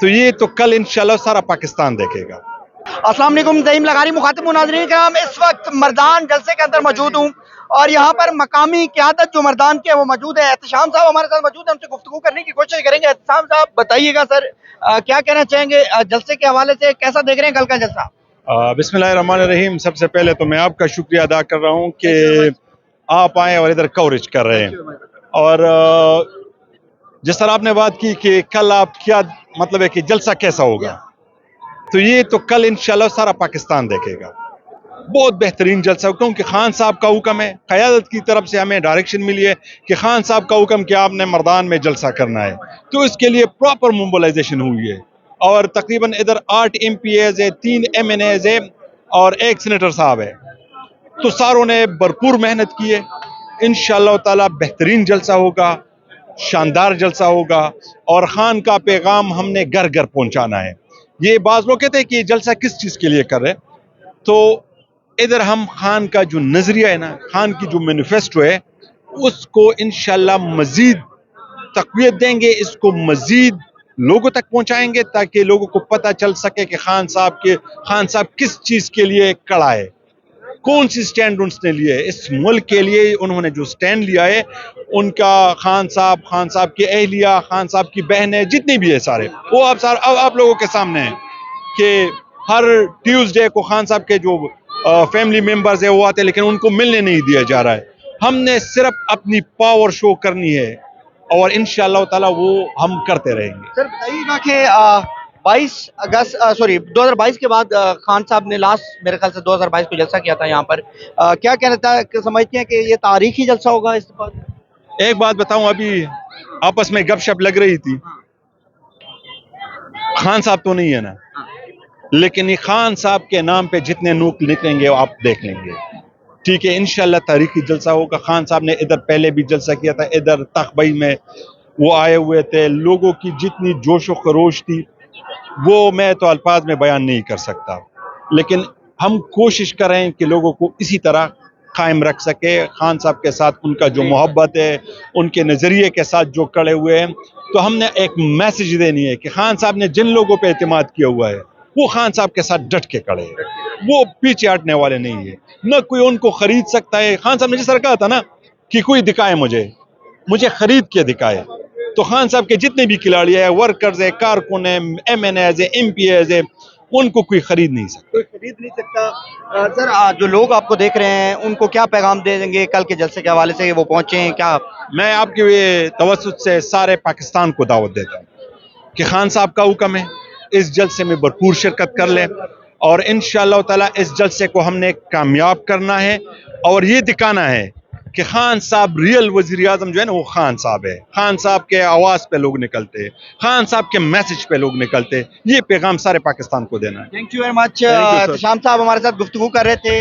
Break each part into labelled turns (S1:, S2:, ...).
S1: तो ये तो कल इंशाल्लाह सारा पाकिस्तान देखेगा।
S2: अस्सलाम वालेकुम दईम लगारी मुखातिब नाज़रीन कराम, इस वक्त मर्दान जलसे के अंदर मौजूद हूँ और यहाँ पर मकामी क़यादत जो मर्दान के वो मौजूद है। एहतशाम साहब हमारे साथ मौजूद है, उनसे गुफ्तगू करने की कोशिश करेंगे। एहतशाम साहब बताइएगा सर, क्या कहना चाहेंगे जलसे के हवाले से, कैसा देख रहे हैं कल का जलसा?
S1: बिस्मिल्लाहिर्रहमानिर्रहीम। सबसे पहले तो मैं आपका शुक्रिया अदा कर रहा हूँ कि आप आए और इधर कवरेज कर रहे हैं। और जिस तरह आपने बात की कि कल आप क्या मतलब है कि जलसा कैसा होगा, तो ये तो कल इंशाल्लाह सारा पाकिस्तान देखेगा। बहुत बेहतरीन जलसा, क्योंकि खान साहब का हुक्म है, क़यादत की तरफ से हमें डायरेक्शन मिली है कि खान साहब का हुक्म कि आपने मर्दान में जलसा करना है, तो इसके लिए प्रॉपर मोबिलाइजेशन हुई है। और तकरीबन इधर 8 MPAs है, 3 MNAs है और 1 सेनेटर साहब है, तो सारों ने भरपूर मेहनत की है। इंशाअल्लाह ताला बेहतरीन जलसा होगा, शानदार जलसा होगा और खान का पैगाम हमने घर घर पहुंचाना है। ये बाज़ लोग कहते हैं कि ये जलसा किस चीज़ के लिए कर रहे हैं, तो इधर हम खान का जो नजरिया है ना, खान की जो मैनिफेस्टो है, उसको इंशाल्लाह मजीद तक़वियत देंगे, इसको मजीद लोगों तक पहुंचाएंगे ताकि लोगों को पता चल सके कि खान साहब किस चीज के लिए खड़ा है, कौन सी स्टैंड उसने लिए है। इस मुल्क के लिए उन्होंने जो स्टैंड लिया है, उनका खान साहब की अहलिया, खान साहब की बहनें, जितनी भी है सारे, वो आप लोगों के सामने है कि हर ट्यूसडे को खान साहब के जो फैमिली मेंबर्स है वो आते हैं, लेकिन उनको मिलने नहीं दिया जा रहा है। हमने सिर्फ अपनी पावर शो करनी है और इंशाअल्लाह ताला वो हम करते रहेंगे।
S2: सर बताइएगा कि 2022 के बाद खान साहब ने लास्ट मेरे ख्याल से 2022 को जलसा किया था यहाँ पर। क्या कहना था, समझते हैं कि ये तारीखी जलसा होगा इस बार?
S1: एक बात बताऊं, अभी आपस में गपशप लग रही थी, खान साहब तो नहीं है ना, लेकिन ये खान साहब के नाम पे जितने नूक निकलेंगे आप देख लेंगे। ठीक है, इंशाल्लाह तारीखी जलसा होगा। खान साहब ने इधर पहले भी जलसा किया था, इधर तखबई में वो आए हुए थे, लोगों की जितनी जोशो खरोश थी वो मैं तो अल्फाज में बयान नहीं कर सकता, लेकिन हम कोशिश करें कि लोगों को इसी तरह कायम रख सके। खान साहब के साथ उनका जो मोहब्बत है, उनके नज़रिए के साथ जो खड़े हुए हैं, तो हमने एक मैसेज देनी है कि खान साहब ने जिन लोगों पे एतमाद किया हुआ है वो खान साहब के साथ डट के खड़े हैं, वो पीछे हटने वाले नहीं है। न कोई उनको खरीद सकता है। खान साहब ने जिस तरह कहा था ना कि कोई दिखाए मुझे खरीद के दिखाए, तो खान साहब के जितने भी खिलाड़ी है, वर्कर्स है, कारकुन है, MNAs है, MPAs है, उनको कोई खरीद नहीं सकता।
S2: सर जो लोग आपको देख रहे हैं उनको क्या पैगाम दे देंगे कल के जलसे के हवाले से, वो पहुंचे हैं क्या?
S1: मैं आपके ये तवज्जुह से सारे पाकिस्तान को दावत देता हूँ कि खान साहब का हुक्म है, इस जलसे में भरपूर शिरकत कर ले और इंशाअल्लाह ताला इस जलसे को हमने कामयाब करना है और ये दिखाना है कि खान साहब रियल वजीर आजम जो है ना, वो खान साहब है। खान साहब के आवाज पे लोग निकलते हैं, खान साहब के मैसेज पे लोग निकलते हैं। ये पैगाम सारे पाकिस्तान को देना है।
S2: Thank you very much. शाम साहब हमारे साथ गुफ्तगू कर रहे थे।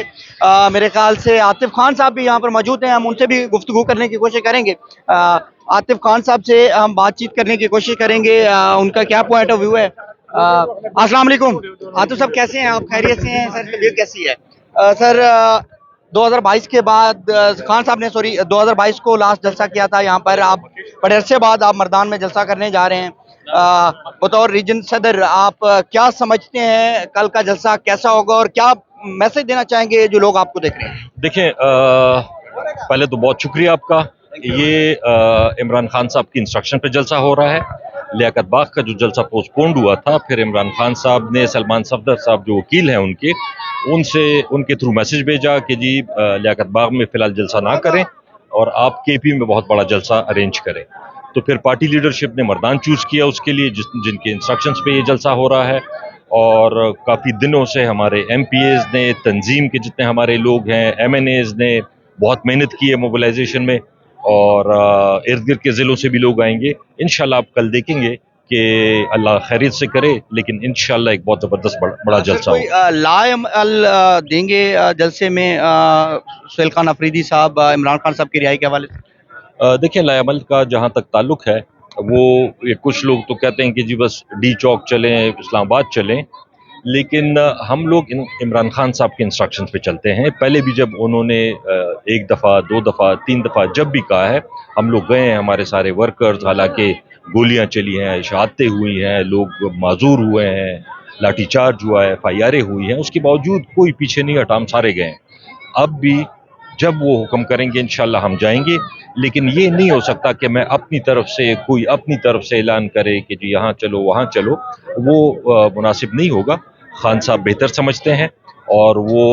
S2: मेरे ख्याल से आतिफ खान साहब भी यहाँ पर मौजूद हैं, हम उनसे भी गुफ्तगू करने की कोशिश करेंगे। आतिफ खान साहब से हम बातचीत करने की कोशिश करेंगे, उनका क्या पॉइंट ऑफ व्यू है। अस्सलाम वालेकुम आतिफ साहब, कैसे हैं आप? खैरियत से हैं? सर तबीयत कैसी है? सर 2022 के बाद खान साहब ने 2022 को लास्ट जलसा किया था यहाँ पर, आप बड़े अरसे बाद आप मर्दान में जलसा करने जा रहे हैं। बतौर रीजन सदर आप क्या समझते हैं कल का जलसा कैसा होगा और क्या मैसेज देना चाहेंगे जो लोग आपको देख रहे हैं?
S3: देखिए, पहले तो बहुत शुक्रिया आपका। ये इमरान खान साहब की इंस्ट्रक्शन पे जलसा हो रहा है। लियाकत बाग का जो जलसा पोस्टपोन्ड हुआ था, फिर इमरान खान साहब ने सलमान सफदर साहब जो वकील हैं उनके थ्रू मैसेज भेजा कि जी लियाकत बाग में फिलहाल जलसा ना करें और आप KP में बहुत बड़ा जलसा अरेंज करें। तो फिर पार्टी लीडरशिप ने मर्दान चूज किया उसके लिए, जिनके इंस्ट्रक्शंस पे ये जलसा हो रहा है। और काफ़ी दिनों से हमारे MPAs ने, तंजीम के जितने हमारे लोग हैं, MNAs ने बहुत मेहनत की है मोबिलाइजेशन में, और इर्द गिर्द के ज़िलों से भी लोग आएंगे। इंशाल्लाह आप कल देखेंगे कि अल्लाह खैरियत से करे, लेकिन इंशाल्लाह एक बहुत ज़बरदस्त बड़ा जलसा होगा।
S2: लाएमल देंगे जलसे में सुहेल खान अफरीदी साहब इमरान खान साहब की रिहाई के हवाले से?
S3: देखिए, लाएमल का जहाँ तक ताल्लुक है, वो ये कुछ लोग तो कहते हैं कि जी बस D चौक चलें, इस्लामाबाद चलें, लेकिन हम लोग इमरान खान साहब के इंस्ट्रक्शंस पे चलते हैं। पहले भी जब उन्होंने 1 दफ़ा, 2 दफ़ा, 3 दफ़ा जब भी कहा है, हम लोग गए हैं, हमारे सारे वर्कर्स, हालांकि गोलियां चली हैं, शहादतें हुई हैं, लोग माजूर हुए हैं, लाठीचार्ज हुआ है, FIR हुई हैं, उसके बावजूद कोई पीछे नहीं हटा, हम सारे गए। अब भी जब वो हुक्म करेंगे इंशाल्लाह हम जाएंगे, लेकिन ये नहीं हो सकता कि मैं अपनी तरफ से कोई अपनी तरफ से ऐलान करे कि जी यहाँ चलो वहाँ चलो, वो मुनासिब नहीं होगा। खान साहब बेहतर समझते हैं और वो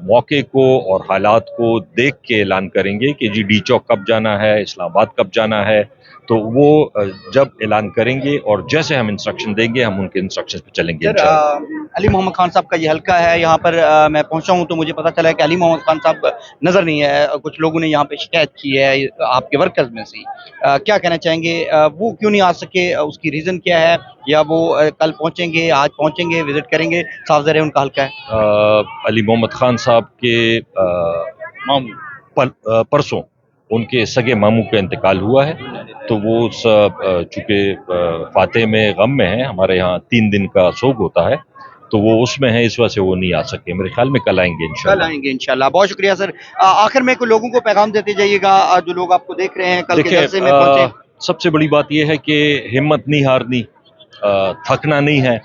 S3: मौके को और हालात को देख के ऐलान करेंगे कि जी डी चौक कब जाना है, इस्लामाबाद कब जाना है, तो वो जब ऐलान करेंगे और जैसे हम इंस्ट्रक्शन देंगे हम उनके इंस्ट्रक्शन पे चलेंगे
S2: सर
S3: इंशाल्लाह।
S2: अली मोहम्मद खान साहब का ये हल्का है, यहाँ पर मैं पहुंचा हूँ तो मुझे पता चला है कि अली मोहम्मद खान साहब नजर नहीं है। कुछ लोगों ने यहाँ पे शिकायत की है आपके वर्कर्स में से। क्या कहना चाहेंगे, वो क्यों नहीं आ सके, उसकी रीजन क्या है, या वो कल पहुंचेंगे, आज पहुंचेंगे, विजिट करेंगे? साफ ज़ाहिर है उनका हल्का है।
S3: अली मोहम्मद खान साहब के मामू परसों उनके सगे मामू का इंतकाल हुआ है, तो वो चूँकि फातह में गम में है, हमारे यहाँ 3 दिन का सोग होता है, तो वो उसमें है, इस वजह से वो नहीं आ सके। मेरे ख्याल में कल आएंगे
S2: कल
S3: इंशाल्लाह।
S2: आएंगे इंशाल्लाह। बहुत शुक्रिया सर। आखिर में कोई लोगों को पैगाम देते जाइएगा, जो लोग आपको देख रहे हैं कल के
S3: देखिए,
S2: जलसे में पहुंचे।
S3: सबसे बड़ी बात यह है कि हिम्मत नहीं हारनी, थकना नहीं है।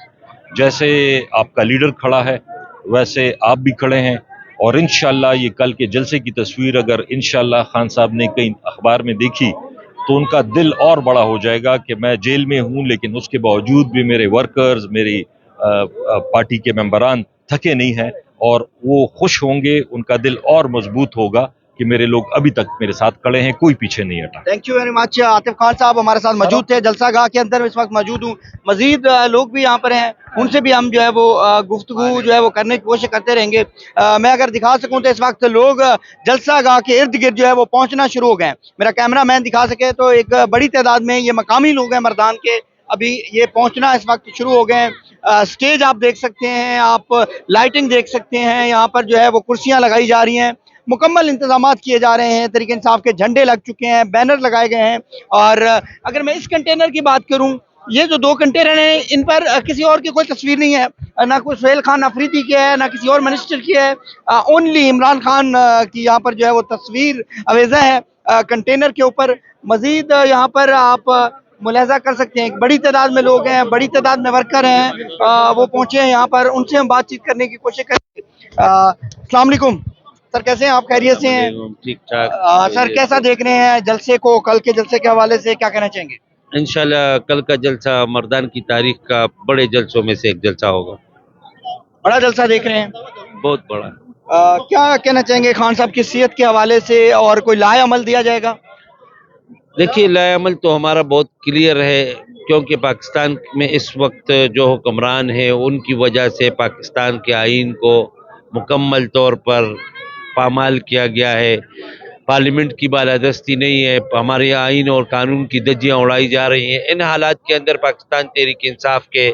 S3: जैसे आपका लीडर खड़ा है वैसे आप भी खड़े हैं, और इंशाल्लाह ये कल के जलसे की तस्वीर अगर इंशाल्लाह खान साहब ने कहीं अखबार में देखी तो उनका दिल और बड़ा हो जाएगा कि मैं जेल में हूं लेकिन उसके बावजूद भी मेरे वर्कर्स, मेरी पार्टी के मेंबरान थके नहीं हैं, और वो खुश होंगे, उनका दिल और मजबूत होगा कि मेरे लोग अभी तक मेरे साथ खड़े हैं, कोई पीछे नहीं हटा।
S2: Thank you very much. Atif Khan साहब हमारे साथ मौजूद थे, जलसा गाह के अंदर इस वक्त मौजूद हूँ। मजीद लोग भी यहाँ पर हैं, उनसे भी हम जो है वो गुफ्तगू जो है वो करने की कोशिश करते रहेंगे। मैं अगर दिखा सकूँ तो इस वक्त लोग जलसा गाह के इर्द गिर्द जो है वो पहुँचना शुरू हो गए हैं। मेरा कैमरा मैन दिखा सके तो एक बड़ी तादाद में ये मकामी लोग हैं मर्दान के, अभी ये पहुँचना इस वक्त शुरू हो गए हैं। स्टेज आप देख सकते हैं, आप लाइटिंग देख सकते हैं, यहाँ पर जो है वो कुर्सियाँ लगाई जा रही हैं, मुकम्मल इंतजामात किए जा रहे हैं। तरीके इंसाफ के झंडे लग चुके हैं, बैनर लगाए गए हैं। और अगर मैं इस कंटेनर की बात करूं, ये जो 2 कंटेनर हैं इन पर किसी और की कोई तस्वीर नहीं है, ना कोई सुहेल खान अफरीदी की है, ना किसी और मिनिस्टर की है। ओनली इमरान खान की यहाँ पर जो है वो तस्वीर अवेजा है कंटेनर के ऊपर। मजीद यहाँ पर आप मुलाजा कर सकते हैं, एक बड़ी तादाद में लोग हैं, बड़ी तादाद में वर्कर हैं, वो पहुंचे हैं यहाँ पर, उनसे हम बातचीत करने की कोशिश करेंगे। अस्सलाम वालेकुम सर, कैसे हैं आप? खैरियत से हैं?
S4: ठीक ठाक।
S2: सर कैसा देख रहे हैं जलसे को, कल के जलसे के हवाले से क्या कहना चाहेंगे?
S4: इंशाल्लाह कल का जलसा मर्दान की तारीख का बड़े जलसों में से एक जलसा होगा,
S2: बड़ा जलसा देख रहे हैं।
S4: बहुत बड़ा।
S2: क्या कहना चाहेंगे खान साहब की सेहत के हवाले से, और कोई लाए अमल दिया जाएगा?
S4: देखिए, लाएअमल तो हमारा बहुत क्लियर है, क्योंकि पाकिस्तान में इस वक्त जो हुक्मरान है उनकी वजह से पाकिस्तान के आइन को मुकम्मल तौर पर पामाल किया गया है। पार्लियामेंट की बालादस्ती नहीं है, हमारे आइन और कानून की धज्जियां उड़ाई जा रही हैं। इन हालात के अंदर पाकिस्तान तहरीक इंसाफ के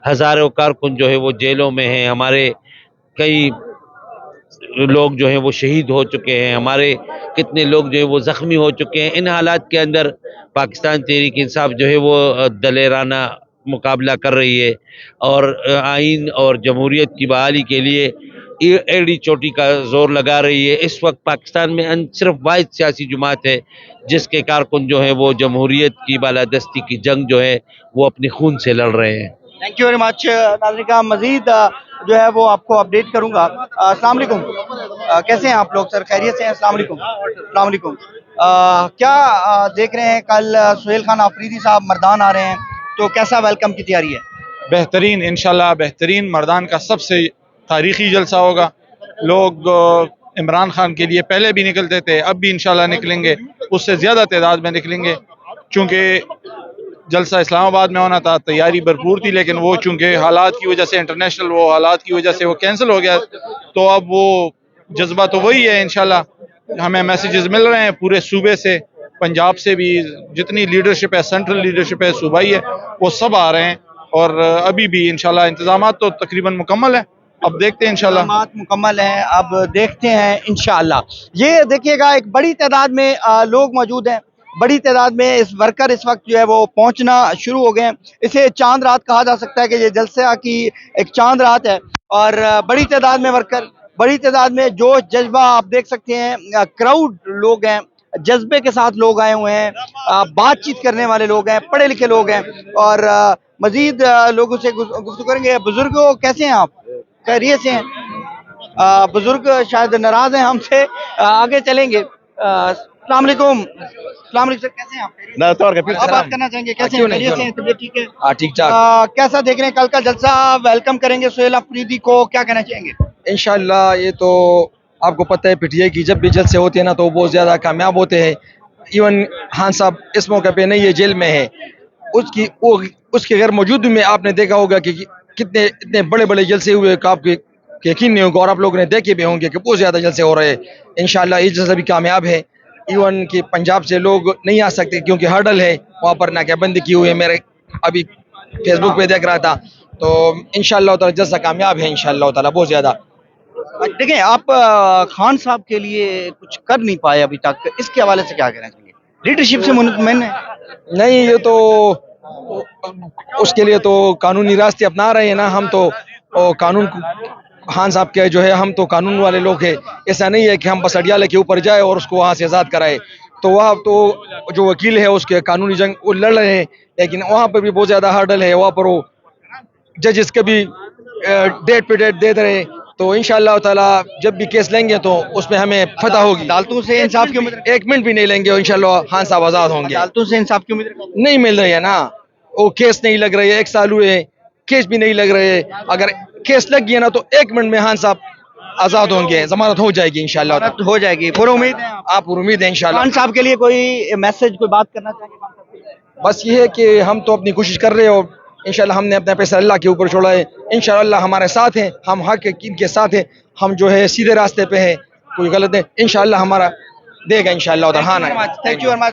S4: हज़ारों कारकुन जो है वो जेलों में हैं, हमारे कई लोग जो हैं वो शहीद हो चुके हैं, हमारे कितने लोग जो है वो ज़ख्मी हो चुके हैं। इन हालात के अंदर पाकिस्तान तहरीक इंसाफ जो है वो दलेराना मुकाबला कर रही है और आइन और जमहूरियत की बहाली के लिए एड़ी चोटी का जोर लगा रही है। इस वक्त पाकिस्तान में सिर्फ वाहिद सियासी जमात है जिसके कारकुन जो है वो जमहूरियत की बालादस्ती की जंग जो है वो अपने खून से लड़ रहे हैं।
S2: थैंक यू वेरी मच नाज़रीन। मजीद जो है वो आपको अपडेट करूंगा। अस्सलाम वालेकुम, कैसे हैं आप लोग? सर खैरियत से हैं? अस्सलाम वालेकुम। अस्सलाम वालेकुम। क्या देख रहे हैं, कल सुहेल खान अफरीदी साहब मर्दान आ रहे हैं, तो कैसा वेलकम की तैयारी है?
S5: बेहतरीन, इंशाल्लाह बेहतरीन। मर्दान का सबसे तारीखी जलसा होगा। लोग इमरान खान के लिए पहले भी निकलते थे, अब भी इंशाल्लाह निकलेंगे, उससे ज़्यादा तादाद में निकलेंगे। चूँकि जलसा इस्लामाबाद में होना था, तैयारी भरपूर थी, लेकिन वो चूँकि हालात की वजह से, इंटरनेशनल वो हालात की वजह से वो कैंसिल हो गया, तो अब वो जज्बा तो वही है। इंशाल्लाह हमें मैसेजेस मिल रहे हैं पूरे सूबे से, पंजाब से भी, जितनी लीडरशिप है, सेंट्रल लीडरशिप है, सूबाई है, वो सब आ रहे हैं। और अभी भी इंशाल्लाह इंतजामात तो तकरीबन मुकम्मल है, अब देखते हैं इंशाल्लाह।
S2: इंतजामात मुकम्मल हैं, अब देखते हैं इंशाल्लाह। ये देखिएगा, एक बड़ी तादाद में लोग मौजूद हैं, बड़ी तादाद में इस वर्कर इस वक्त जो है वो पहुंचना शुरू हो गए हैं। इसे चांद रात कहा जा सकता है कि ये जलसा की एक चांद रात है, और बड़ी तादाद में वर्कर, बड़ी तादाद में जोश जज्बा आप देख सकते हैं, क्राउड लोग हैं, जज्बे के साथ लोग आए हुए हैं, बातचीत करने वाले लोग हैं, पढ़े लिखे लोग हैं और मजीद लोगों से गुफ्तगू करेंगे। बुजुर्गों कैसे हैं आप? खैरियत से हैं? बुजुर्ग शायद नाराज हैं हमसे, आगे चलेंगे। अस्सलाम वालेकुम। अस्सलाम वालेकुम सर, कैसे हैं आप? आप बात करना चाहेंगे, कैसे हैं? खैरियत से हैं? तबीयत ठीक है?
S6: ठीक ठाक।
S2: कैसा देख रहे हैं कल का जलसा? वेलकम करेंगे सुहेल अफरीदी को, क्या कहना चाहेंगे?
S6: इंशाल्लाह ये तो आपको पता है पीटीआई की जब भी जलसे होते हैं ना तो बहुत ज़्यादा कामयाब होते हैं। इवन खान साहब इस मौके पे नहीं, ये जेल में है, उसके गैर मौजूदगी में आपने देखा होगा कि कितने इतने बड़े बड़े जलसे हुए कि आपके यकीन नहीं होगा, और आप लोगों ने देखे भी होंगे कि बहुत ज़्यादा जलसे हो रहे हैं। इंशाल्लाह ये जलसा भी कामयाब है। इवन कि पंजाब से लोग नहीं आ सकते क्योंकि हर्डल है, वहाँ पर नाकेबंदी की हुई है। मेरे अभी फेसबुक पे देख रहा था, तो इंशाल्लाह ताला जलसा कामयाब है इंशाल्लाह ताला बहुत ज़्यादा।
S2: देखें, आप खान साहब के लिए कुछ कर नहीं पाए अभी तक, इसके हवाले से क्या कहना चाहेंगे? लीडरशिप से मुतमईन है?
S6: नहीं, ये तो उसके लिए तो कानूनी रास्ते अपना रहे हैं ना। हम तो कानून खान साहब के जो है, हम तो कानून वाले लोग हैं। ऐसा नहीं है कि हम बस अडियाले के ऊपर जाए और उसको वहाँ से आज़ाद कराए। तो वहाँ तो जो वकील है उसके कानूनी जंग वो लड़ रहे हैं, लेकिन वहाँ पर भी बहुत ज़्यादा हर्डल है। वहाँ पर वो जजेस कभी डेट पे डेट दे रहे हैं। तो इंशाल्लाह ताला जब भी केस लेंगे तो उसमें हमें फतह होगी।
S2: अदालतों से इंसाफ की उम्मीद?
S6: एक मिनट भी नहीं लेंगे और इंशाल्लाह खान साहब आज़ाद होंगे।
S2: अदालतों से इंसाफ की उम्मीद?
S6: नहीं मिल रही है ना, वो केस नहीं लग रही है, 1 साल हुए केस भी नहीं लग रहे हैं। अगर केस लग गया ना तो 1 मिनट में खान साहब आज़ाद होंगे, जमानत हो जाएगी इंशाल्लाह।
S2: हो जाएगी, पूरी उम्मीद है?
S6: आप उम्मीद है इंशाल्लाह।
S2: खान साहब के लिए कोई मैसेज, कोई बात करना चाहेंगे?
S6: बस ये है कि हम तो अपनी कोशिश कर रहे हैं और इंशाल्लाह हमने अपना पैसा अल्लाह के ऊपर छोड़ा है। इंशाल्लाह हमारे साथ हैं, हम हक के साथ हैं, हम जो है सीधे रास्ते पे हैं, कोई गलत नहीं। इंशाल्लाह हमारा देगा इंशाल्लाह।
S2: Thank you very much.